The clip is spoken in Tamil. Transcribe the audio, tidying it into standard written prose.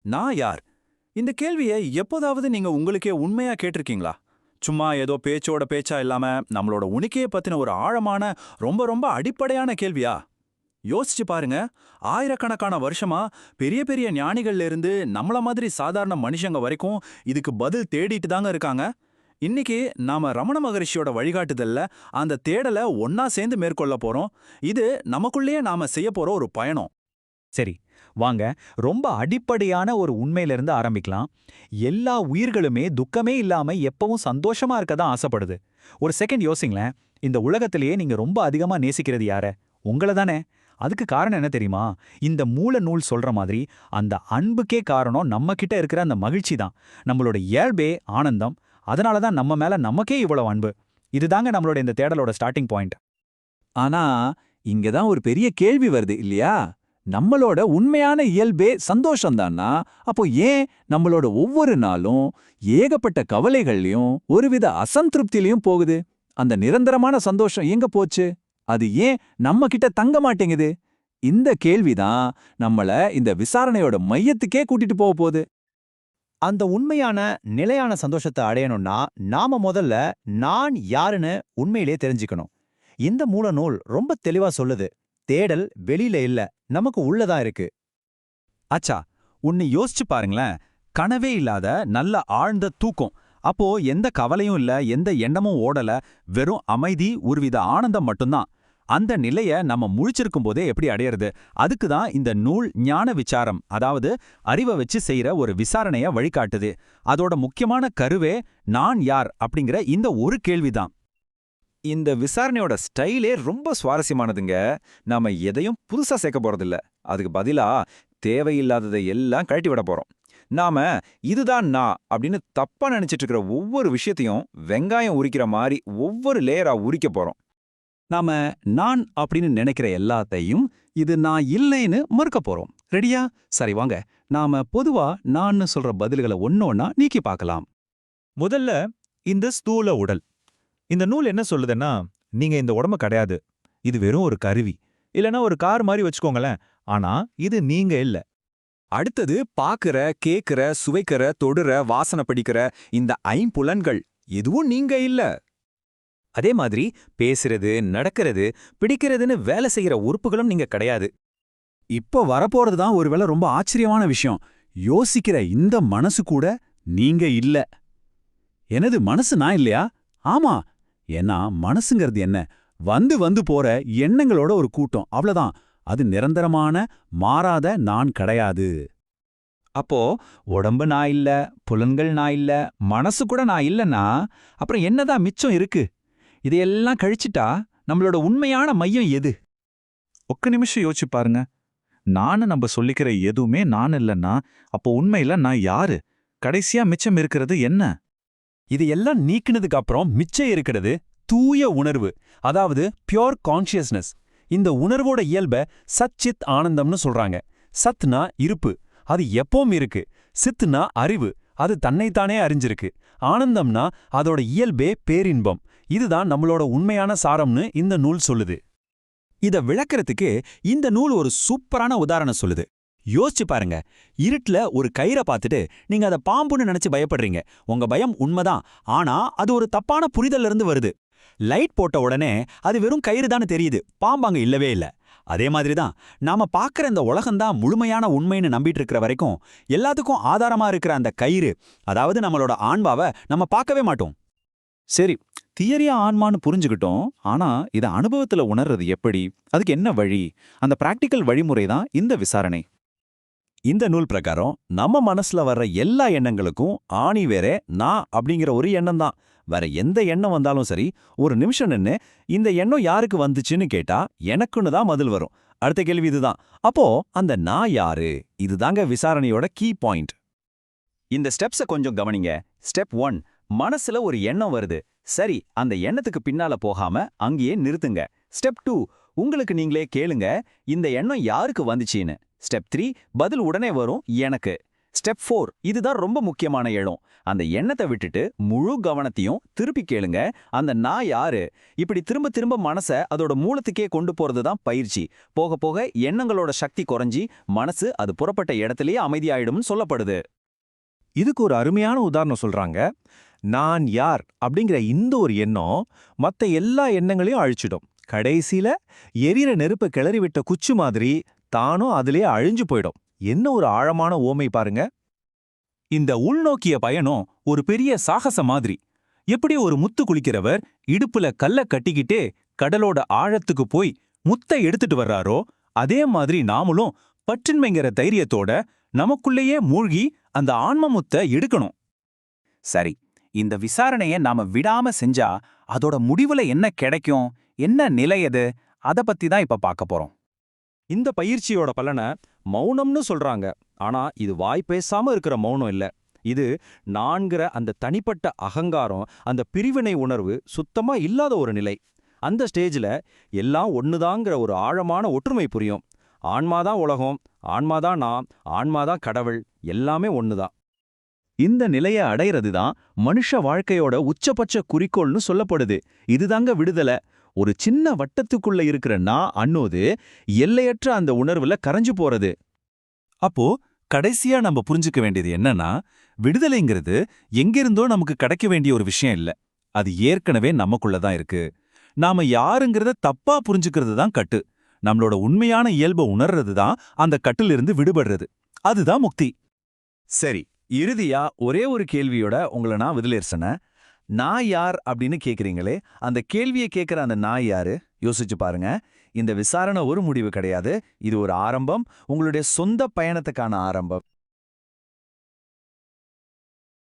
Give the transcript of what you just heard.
நான் யார்? இந்த கேள்வியை எப்போதாவது நீங்க உங்களுக்கே உண்மையா கேட்டிருக்கீங்களா? சும்மா ஏதோ பேச்சோட பேச்சா இல்லாம நம்மளோட உனிக்கையே பத்தின ஒரு ஆழமான, ரொம்ப ரொம்ப அடிப்படையான கேள்வியா? யோசிச்சு பாருங்க. ஆயிரக்கணக்கான வருஷமா பெரிய பெரிய ஞானிகள்ல இருந்து நம்மள மாதிரி சாதாரண மனுஷங்க வரைக்கும் இதுக்கு பதில் தேடிட்டு தாங்க இருக்காங்க. இன்னைக்கு நாம ரமண மகரிஷியோட வழிகாட்டுதல்ல அந்த தேடலை ஒன்னா சேர்ந்து மேற்கொள்ள போறோம். இது நமக்குள்ளேயே நாம செய்ய போற ஒரு பயணம். சரி, வாங்க ரொம்ப அடிப்படையான ஒரு உண்மையிலிருந்து ஆரம்பிக்கலாம். எல்லா உயிர்களுமே துக்கமே இல்லாம எப்பவும் சந்தோஷமா இருக்க தான் ஆசைப்படுது. ஒரு செகண்ட் யோசிங்களேன். இந்த உலகத்திலேயே நீங்க ரொம்ப அதிகமா நேசிக்கிறது யார? உங்கள தானே? அதுக்கு காரணம் என்ன தெரியுமா? இந்த மூல நூல் சொல்ற மாதிரி அந்த அன்புக்கே காரணம் நம்ம கிட்ட இருக்கிற அந்த மகிழ்ச்சி தான். நம்மளோட இயல்பே ஆனந்தம். அதனால தான் நம்ம மேல நமக்கே இவ்வளவு அன்பு. இதுதாங்க நம்மளோட இந்த தேடலோட ஸ்டார்டிங் பாயிண்ட். ஆனா இங்க தான் ஒரு பெரிய கேள்வி வருது இல்லையா? நம்மளோட உண்மையான இயல்பே சந்தோஷம்தான்னா, அப்போ ஏன் நம்மளோட ஒவ்வொரு நாளும் ஏகப்பட்ட கவலைகள்லயும் ஒருவித அசந்திருப்தியிலையும் போகுது? அந்த நிரந்தரமான சந்தோஷம் எங்க போச்சு? அது ஏன் நம்ம கிட்ட தங்க மாட்டேங்குது? இந்த கேள்விதான் நம்மள இந்த விசாரணையோட மையத்துக்கே கூட்டிட்டு போக போகுது. அந்த உண்மையான நிலையான சந்தோஷத்தை அடையணும்னா நாம முதல்ல நான் யாருன்னு உண்மையிலேயே தெரிஞ்சுக்கணும். இந்த மூல நூல் ரொம்ப தெளிவா சொல்லுது. தேடல் வெளியில இல்ல, நமக்கு உள்ளதா இருக்கு. அச்சா, உன்னை யோசிச்சு பாருங்களேன். கனவே இல்லாத நல்ல ஆழ்ந்த தூக்கம். அப்போ எந்த கவலையும் இல்ல, எந்த எண்ணமும் ஓடல, வெறும் அமைதி, ஒருவித ஆனந்தம் மட்டும்தான். அந்த நிலைய நம்ம முழிச்சிருக்கும் போதே எப்படி அடையிறது? அதுக்கு தான் இந்த நூல் ஞான விசாரம், அதாவது அறிவை வச்சு செய்யற ஒரு விசாரணைய வழிகாட்டுது. அதோட முக்கியமான கருவே நான் யார் அப்படிங்கிற இந்த ஒரு கேள்விதான். இந்த விசாரணையோட ஸ்டைலே ரொம்ப சுவாரஸ்யமானதுங்க. நாம எதையும் புதுசா சேர்க்க போறதில்ல. அதுக்கு பதிலா தேவையில்லாததை எல்லாம் கழட்டி விட போறோம். நாம இதுதான் நான் அப்படின்னு தப்பா நினைச்சிட்டு இருக்கிற ஒவ்வொரு விஷயத்தையும் வெங்காயம் உரிக்கிற மாதிரி ஒவ்வொரு லேயரா உரிக்க போறோம். நாம நான் அப்படின்னு நினைக்கிற எல்லாத்தையும் இது நான் இல்லைன்னு மறுக்க போறோம். ரெடியா? சரி வாங்க, நாம பொதுவா நான்னு சொல்ற பதில்களை ஒன்னொன்னா நீக்கி பார்க்கலாம். முதல்ல இந்த ஸ்தூல உடல். இந்த நூல் என்ன சொல்லுதுன்னா, நீங்க இந்த உடம்பு கிடையாது. இது வெறும் ஒரு கருவி. இல்லனா ஒரு கார் மாதிரி வச்சுக்கோங்களேன். ஆனா இது நீங்க இல்ல. அடுத்தது பாக்குற, கேக்குற, சுவைக்கிற, தொடுற, வாசனை பிடிக்கிற இந்த ஐம்புலன்கள் எதுவும் நீங்க இல்ல. அதே மாதிரி பேசுறது, நடக்கிறது, பிடிக்கிறதுன்னு வேலை செய்யற உறுப்புகளும் நீங்க கிடையாது. இப்போ வரப்போறது தான் ஒருவேளை ரொம்ப ஆச்சரியமான விஷயம். யோசிக்கிற இந்த மனசு கூட நீங்க இல்ல. எனது மனசு நான் இல்லையா? ஆமா. ஏன்னா மனசுங்கிறது என்ன? வந்து வந்து போற எண்ணங்களோட ஒரு கூட்டம், அவ்வளவுதான். அது நிரந்தரமான, மாறாத நான் கிடையாது. அப்போ உடம்பு நான் இல்ல, புலன்கள் நான் இல்ல, மனசு கூட நான் இல்லன்னா அப்புறம் என்னதான் மிச்சம் இருக்கு? இதையெல்லாம் கழிச்சிட்டா நம்மளோட உண்மையான மையம் எது? ஒக்க நிமிஷம் யோசிச்சு பாருங்க. நானு நம்ம சொல்லிக்கிற எதுவுமே நான் இல்லைன்னா அப்போ உண்மையில நான் யாரு? கடைசியா மிச்சம் இருக்கிறது என்ன? இதையெல்லாம் நீக்கினதுக்கு அப்புறம் மிச்சம் இருக்கிறது தூய உணர்வு, அதாவது பியோர் கான்ஷியஸ்னஸ். இந்த உணர்வோட இயல்ப சச்சித் ஆனந்தம்னு சொல்றாங்க. சத்னா இருப்பு, அது எப்பவும் இருக்கு. சித்னா அறிவு, அது தன்னைத்தானே அறிஞ்சிருக்கு. ஆனந்தம்னா அதோட இயல்பே பேரின்பம். இதுதான் நம்மளோட உண்மையான சாரம்னு இந்த நூல் சொல்லுது. இத விளக்கறதுக்கு இந்த நூல் ஒரு சூப்பரான உதாரணம் சொல்லுது. யோசிச்சு பாருங்க. இருட்டுல ஒரு கயிறை பார்த்துட்டு நீங்க அதை பாம்புன்னு நினைச்சு பயப்படுறீங்க. உங்க பயம் உண்மைதான், ஆனா அது ஒரு தப்பான புரிதல்ல இருந்து வருது. லைட் போட்ட உடனே அது வெறும் கயிறு தானே தெரியுது, பாம்பு அங்க இல்லவே இல்ல. அதே மாதிரி தான் நாம பார்க்குற இந்த உலகம்தான் முழுமையான உண்மைன்னு நம்பிட்டு இருக்கிற வரைக்கும் எல்லாத்துக்கும் ஆதாரமா இருக்கிற அந்த கயிறு, அதாவது நம்மளோட ஆன்மாவை நம்ம பார்க்கவே மாட்டோம். சரி, தியரியா ஆன்மான்னு புரிஞ்சுக்கிட்டோம். ஆனா இத அனுபவத்துல உணர்றது எப்படி? அதுக்கு என்ன வழி? அந்த பிராக்டிக்கல் வழிமுறை தான் இந்த விசாரணை. இந்த நூல் பிரகாரம் நம்ம மனசுல வர்ற எல்லா எண்ணங்களுக்கும் ஆணி வேற நான் அப்படிங்கிற ஒரு எண்ணம் தான். வேற எந்த எண்ணம் வந்தாலும் சரி, ஒரு நிமிஷம் நின்னு இந்த எண்ணம் யாருக்கு வந்துச்சுன்னு கேட்டா எனக்குன்னு தான் பதில் வரும். அடுத்த கேள்வி இதுதான். அப்போ அந்த நான் யாரு? இதுதாங்க விசாரணையோட கீ பாயிண்ட். இந்த ஸ்டெப்ஸை கொஞ்சம் கவனிங்க. ஸ்டெப் 1, மனசுல ஒரு எண்ணம் வருது. சரி, அந்த எண்ணத்துக்கு பின்னால போகாம அங்கேயே நிறுத்துங்க. ஸ்டெப் 2, உங்களுக்கு நீங்களே கேளுங்க, இந்த எண்ணம் யாருக்கு வந்துச்சுன்னு. ஸ்டெப் 3, பதில் உடனே வரும், எனக்கு. ஸ்டெப் 4 இதுதான் ரொம்ப முக்கியமான இடம். அந்த எண்ணத்தை விட்டுட்டு முழு கவனத்தையும் திருப்பி கேளுங்க. அந்த நான் யாரு? இப்படி திரும்ப திரும்ப மனசை அதோட மூலத்துக்கே கொண்டு போறது தான் பயிற்சி. போக போக எண்ணங்களோட சக்தி குறைஞ்சி மனசு அது புறப்பட்ட இடத்திலேயே அமைதியாயிடும்னு சொல்லப்படுது. இதுக்கு ஒரு அருமையான உதாரணம் சொல்றாங்க. நான் யார் அப்படிங்கிற இந்த ஒரு எண்ணம் மத்த எல்லா எண்ணங்களையும் அழிச்சிடும். கடைசியில எரியிற நெருப்பை கிளறி விட்ட குச்சி மாதிரி தானும் அதிலே அழிஞ்சு போயிடும். என்ன ஒரு ஆழமான ஓமை பாருங்க. இந்த உள்நோக்கிய பயணம் ஒரு பெரிய சாகச மாதிரி. எப்படி ஒரு முத்து குளிக்கிறவர் இடுப்புல கல்ல கட்டிக்கிட்டே கடலோட ஆழத்துக்கு போய் முத்தை எடுத்துட்டு வர்றாரோ, அதே மாதிரி நாமளும் பற்றின்மைங்கிற தைரியத்தோட நமக்குள்ளேயே மூழ்கி அந்த ஆன்ம முத்தை எடுக்கணும். சரி, இந்த விசாரணையை நாம விடாம செஞ்சா அதோட முடிவுல என்ன கிடைக்கும், என்ன நிலை எது, அத பத்தி தான் இப்ப பார்க்க போறோம். இந்த பயிற்சியோட பலனை மௌனம்னு சொல்றாங்க. ஆனா இது வாய் பேசாம இருக்கிற மௌனம் இல்ல. இது நான்கிற அந்த தனிப்பட்ட அகங்காரம், அந்த பிரிவினை உணர்வு சுத்தமா இல்லாத ஒரு நிலை. அந்த ஸ்டேஜ்ல எல்லாம் ஒண்ணுதாங்கிற ஒரு ஆழமான ஒற்றுமை புரியும். ஆன்மாதான் உலகம், ஆன்மாதான் நான், ஆன்மாதான் கடவுள், எல்லாமே ஒண்ணுதான். இந்த நிலையை அடையிறது தான் மனுஷ வாழ்க்கையோட உச்சபட்ச குறிக்கோள்னு சொல்லப்படுது. இதுதாங்க விடுதலை. ஒரு சின்ன வட்டத்துக்குள்ள இருக்கிற நான் அன்னோது எல்லையற்ற அந்த உணர்வுல கரைஞ்சு போறது. அப்போ கடைசியா நம்ம புரிஞ்சுக்க வேண்டியது என்னன்னா, விடுதலைங்கிறது எங்கிருந்தோ நமக்கு கிடைக்க வேண்டிய ஒரு விஷயம் இல்ல. அது ஏற்கனவே நமக்குள்ளதான் இருக்கு. நாம யாருங்கிறத தப்பா புரிஞ்சுக்கிறது தான் கட்டு. நம்மளோட உண்மையான இயல்பை உணர்றது தான் அந்த கட்டிலிருந்து விடுபடுறது. அதுதான் முக்தி. சரி, இறுதியா ஒரே ஒரு கேள்வியோட உங்களை நான் விதிலேர்சன. நான் யார் அப்படின்னு கேக்குறீங்களே, அந்த கேள்வியை கேட்கிற அந்த நான் யாரு யோசிச்சு பாருங்க. இந்த விசாரணை ஒரு முடிவு கிடையாது. இது ஒரு ஆரம்பம், உங்களுடைய சொந்த பயணத்துக்கான ஆரம்பம்.